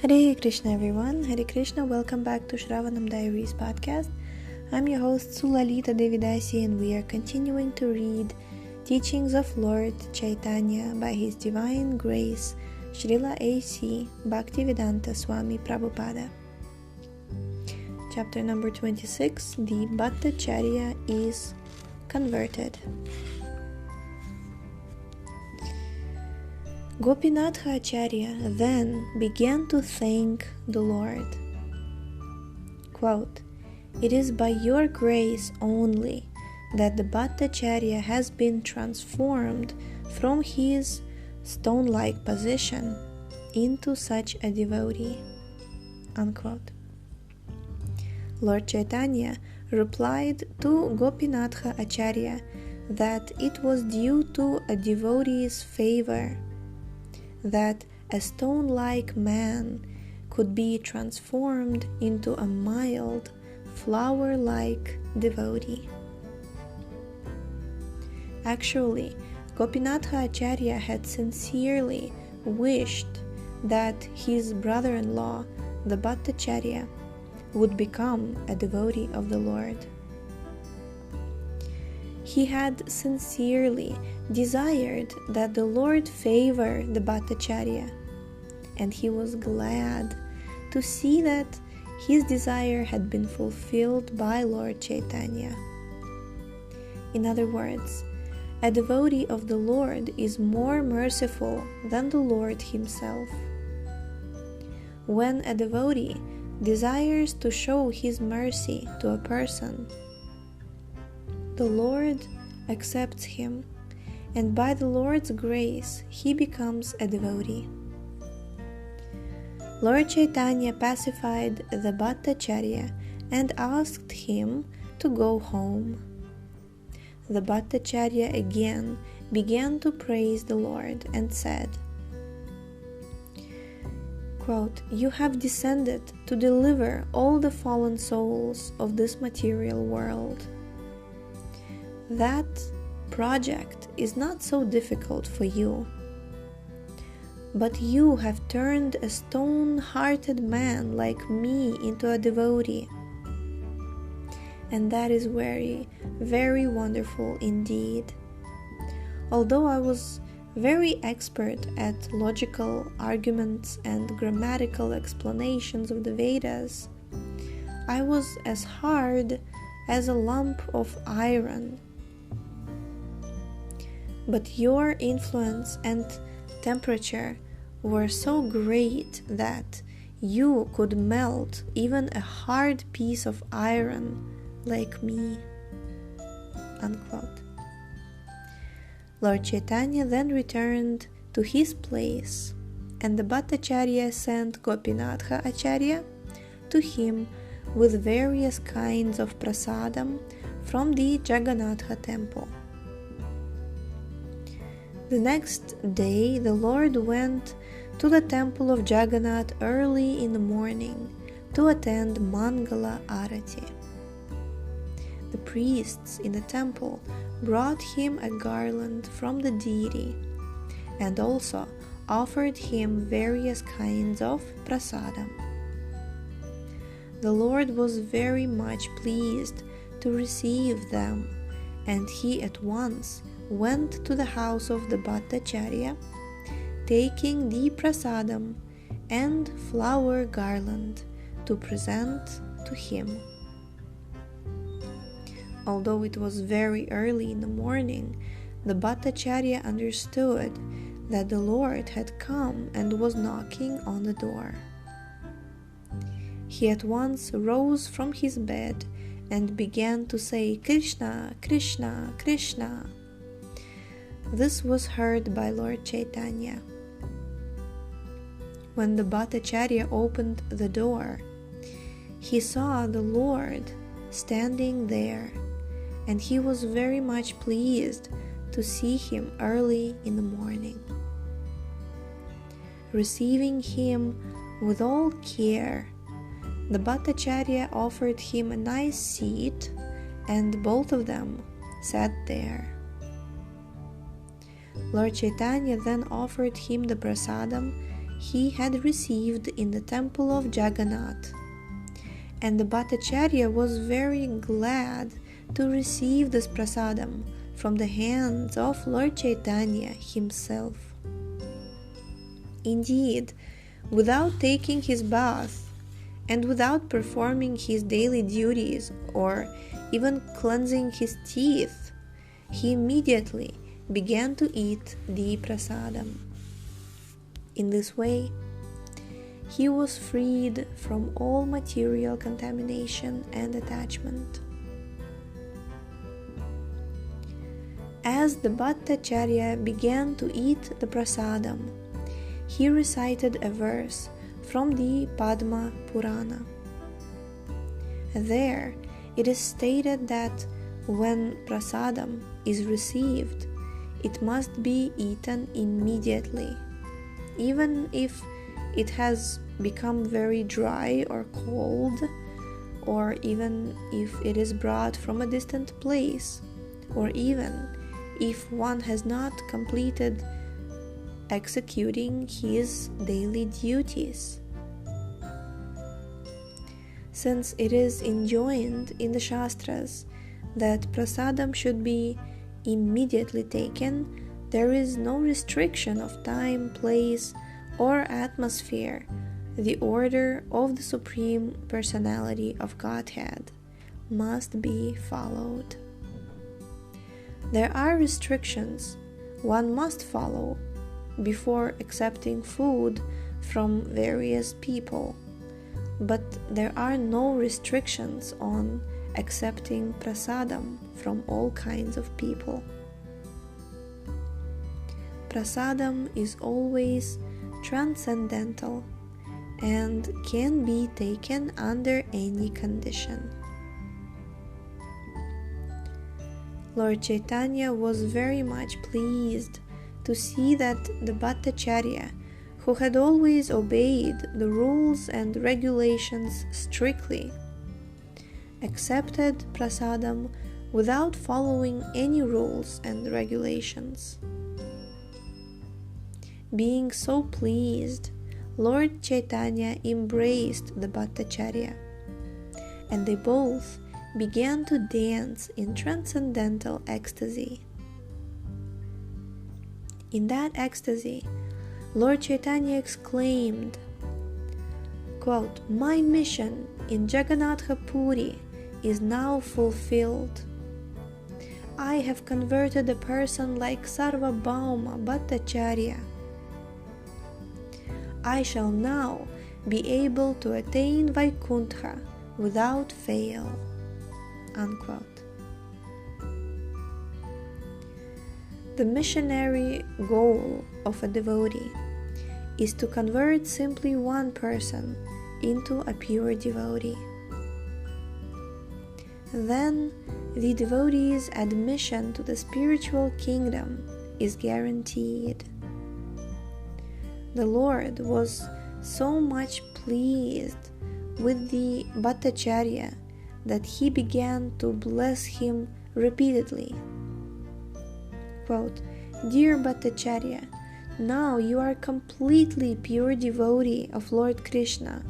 Hare Krishna everyone, Hare Krishna, welcome back to Shravanam Diaries podcast. I'm your host Sulalita Devidasi and we are continuing to read Teachings of Lord Caitanya by His Divine Grace Srila A.C. Bhaktivedanta Swami Prabhupada. Chapter number 26, the Bhattacharya is converted. Gopinatha Acharya then began to thank the Lord. Quote, "It is by your grace only that the Bhattacharya has been transformed from his stone-like position into such a devotee." Unquote. Lord Caitanya replied to Gopinatha Acharya that it was due to a devotee's favor that a stone-like man could be transformed into a mild, flower-like devotee. Actually, Gopinatha Acharya had sincerely wished that his brother-in-law, the Bhattacharya, would become a devotee of the Lord. He had sincerely desired that the Lord favor the Bhattacharya, and he was glad to see that his desire had been fulfilled by Lord Caitanya. In other words, a devotee of the Lord is more merciful than the Lord himself. When a devotee desires to show his mercy to a person, the Lord accepts him, and by the Lord's grace, he becomes a devotee. Lord Caitanya pacified the Bhattacharya and asked him to go home. The Bhattacharya again began to praise the Lord and said, quote, "You have descended to deliver all the fallen souls of this material world. That project is not so difficult for you, but you have turned a stone-hearted man like me into a devotee, and that is very, very wonderful indeed. Although I was very expert at logical arguments and grammatical explanations of the Vedas, I was as hard as a lump of iron. But your influence and temperature were so great that you could melt even a hard piece of iron like me." Unquote. Lord Caitanya then returned to his place, and the Bhattacharya sent Gopinatha Acharya to him with various kinds of prasadam from the Jagannatha temple. The next day the Lord went to the temple of Jagannath early in the morning to attend Mangala Arati. The priests in the temple brought him a garland from the deity and also offered him various kinds of prasadam. The Lord was very much pleased to receive them, and he at once went to the house of the Bhattacharya, taking the prasadam and flower garland to present to him. Although it was very early in the morning, the Bhattacharya understood that the Lord had come and was knocking on the door. He at once rose from his bed and began to say, "Kṛṣṇa, Kṛṣṇa, Kṛṣṇa." This was heard by Lord Caitanya. When the Bhattacharya opened the door, he saw the Lord standing there, and he was very much pleased to see him early in the morning. Receiving him with all care, the Bhattacharya offered him a nice seat, and both of them sat there. Lord Caitanya then offered him the prasadam he had received in the temple of Jagannath, and the Bhattacharya was very glad to receive this prasadam from the hands of Lord Caitanya himself. Indeed, without taking his bath and without performing his daily duties or even cleansing his teeth, he immediately began to eat the prasadam. In this way, he was freed from all material contamination and attachment. As the Bhattacharya began to eat the prasadam, he recited a verse from the Padma Purana. There it is stated that when prasadam is received, it must be eaten immediately, even if it has become very dry or cold, or even if it is brought from a distant place, or even if one has not completed executing his daily duties. Since it is enjoined in the Shastras that prasadam should be immediately taken, there is no restriction of time, place, or atmosphere. The order of the Supreme Personality of Godhead must be followed. There are restrictions one must follow before accepting food from various people, but there are no restrictions on accepting prasadam from all kinds of people. Prasadam is always transcendental and can be taken under any condition. Lord Caitanya was very much pleased to see that the Bhattacharya, who had always obeyed the rules and regulations strictly, accepted prasadam without following any rules and regulations. Being so pleased, Lord Caitanya embraced the Bhattacharya, and they both began to dance in transcendental ecstasy. In that ecstasy, Lord Caitanya exclaimed, quote, "My mission in Jagannath Puri is now fulfilled. I have converted a person like Sarvabhauma Bhattacharya. I shall now be able to attain Vaikuntha without fail." Unquote. The missionary goal of a devotee is to convert simply one person into a pure devotee. Then the devotee's admission to the spiritual kingdom is guaranteed. The Lord was so much pleased with the Bhattacharya that he began to bless him repeatedly. Quote, "Dear Bhattacharya, now you are completely pure devotee of Lord Kṛṣṇa,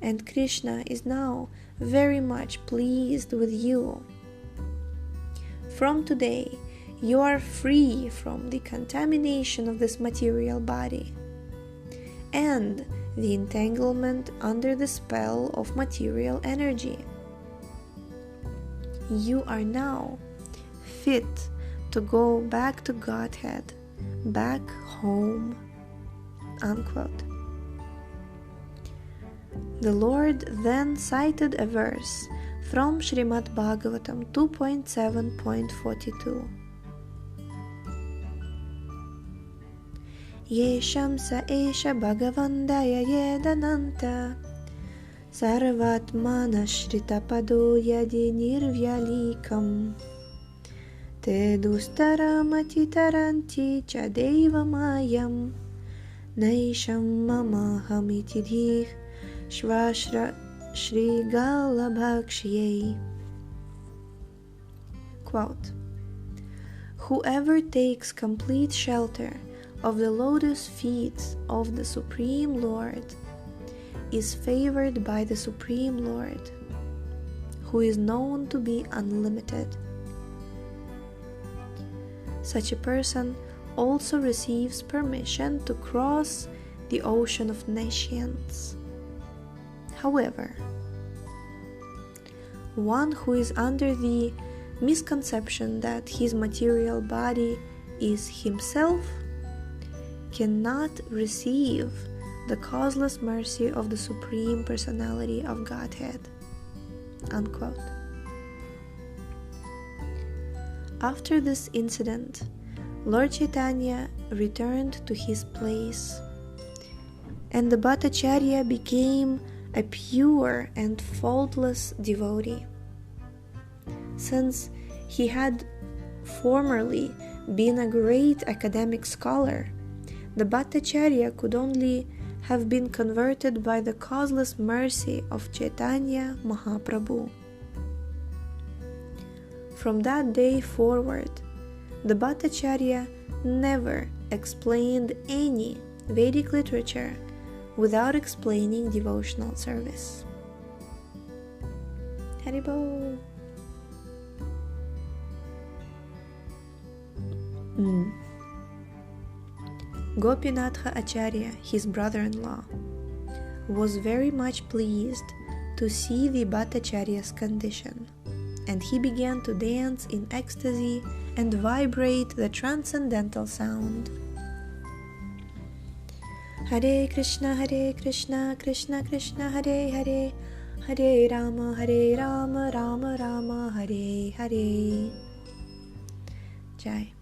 and Kṛṣṇa is now very much pleased with you. From today, you are free from the contamination of this material body and the entanglement under the spell of material energy. You are now fit to go back to Godhead, back home." Unquote. The Lord then cited a verse from Srimad Bhagavatam 2.7.42. Yesham sa esha bhagavandaya yedananta sarvatmana shritapado yadi nirvyalikam te dustaramati taranti chadeva mayam naisham mamahamiti dhih shvashra shri galabhakshye. Quote, "Whoever takes complete shelter of the lotus feet of the Supreme Lord is favored by the Supreme Lord, who is known to be unlimited. Such a person also receives permission to cross the ocean of nescience. However, one who is under the misconception that his material body is himself cannot receive the causeless mercy of the Supreme Personality of Godhead." Unquote. After this incident, Lord Caitanya returned to his place, and the Bhattacharya became a pure and faultless devotee. Since he had formerly been a great academic scholar, the Bhattacharya could only have been converted by the causeless mercy of Chaitanya Mahaprabhu. From that day forward, the Bhattacharya never explained any Vedic literature without explaining devotional service. Haribol. Gopinatha Acharya, his brother-in-law, was very much pleased to see the Bhattacharya's condition, and he began to dance in ecstasy and vibrate the transcendental sound. Hare Krishna, Krishna Krishna, Hare Hare, Hare Rama, Rama Rama, Hare Hare. Jai.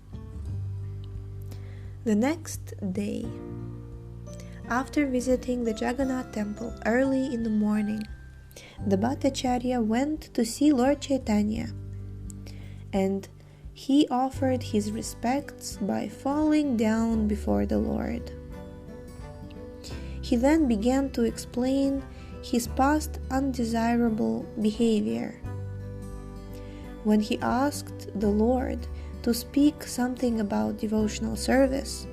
The next day, after visiting the Jagannath temple early in the morning, the Bhattacharya went to see Lord Caitanya, and he offered his respects by falling down before the Lord. He then began to explain his past undesirable behavior. When he asked the Lord to speak something about devotional service,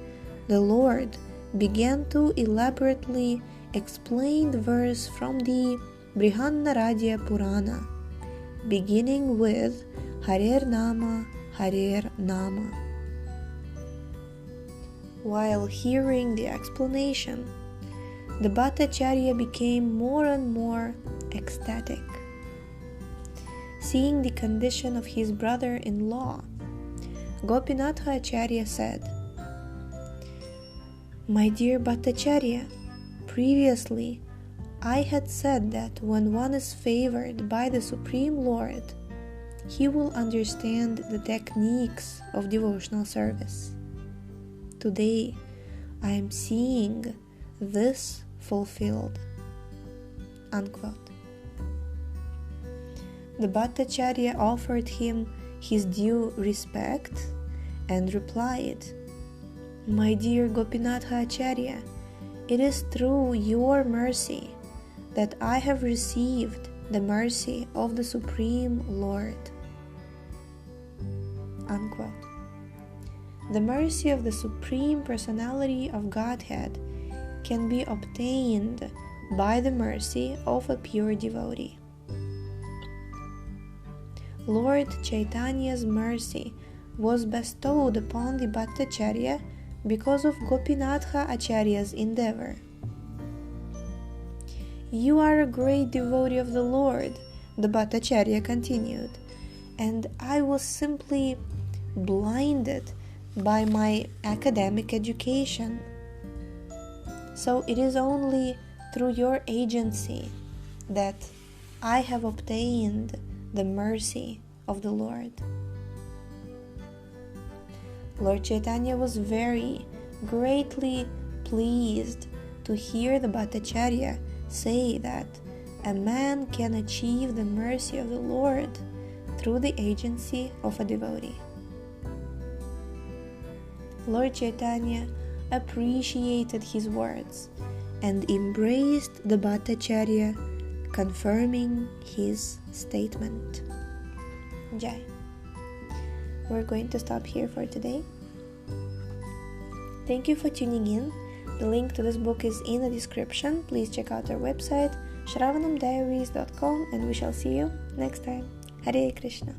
the Lord began to elaborately explain the verse from the Brihannaradya Purana, beginning with Harer Nama, Harer Nama. While hearing the explanation, the Bhattacharya became more and more ecstatic. Seeing the condition of his brother-in-law, Gopinatha Acharya said, "My dear Bhattacharya, previously I had said that when one is favored by the Supreme Lord, he will understand the techniques of devotional service. Today I am seeing this fulfilled." Unquote. The Bhattacharya offered him his due respect and replied, "My dear Gopinatha Acharya, it is through your mercy that I have received the mercy of the Supreme Lord." Unquote. The mercy of the Supreme Personality of Godhead can be obtained by the mercy of a pure devotee. Lord Chaitanya's mercy was bestowed upon the Bhattacharya because of Gopinatha Acharya's endeavor. "You are a great devotee of the Lord," the Bhattacharya continued, "and I was simply blinded by my academic education. So it is only through your agency that I have obtained the mercy of the Lord." Lord Caitanya was very greatly pleased to hear the Bhattacharya say that a man can achieve the mercy of the Lord through the agency of a devotee. Lord Caitanya appreciated his words and embraced the Bhattacharya, confirming his statement. Jai. We're going to stop here for today. Thank you for tuning in. The link to this book is in the description. Please check out our website shravanamdiaries.com, and we shall see you next time. Hare Krishna.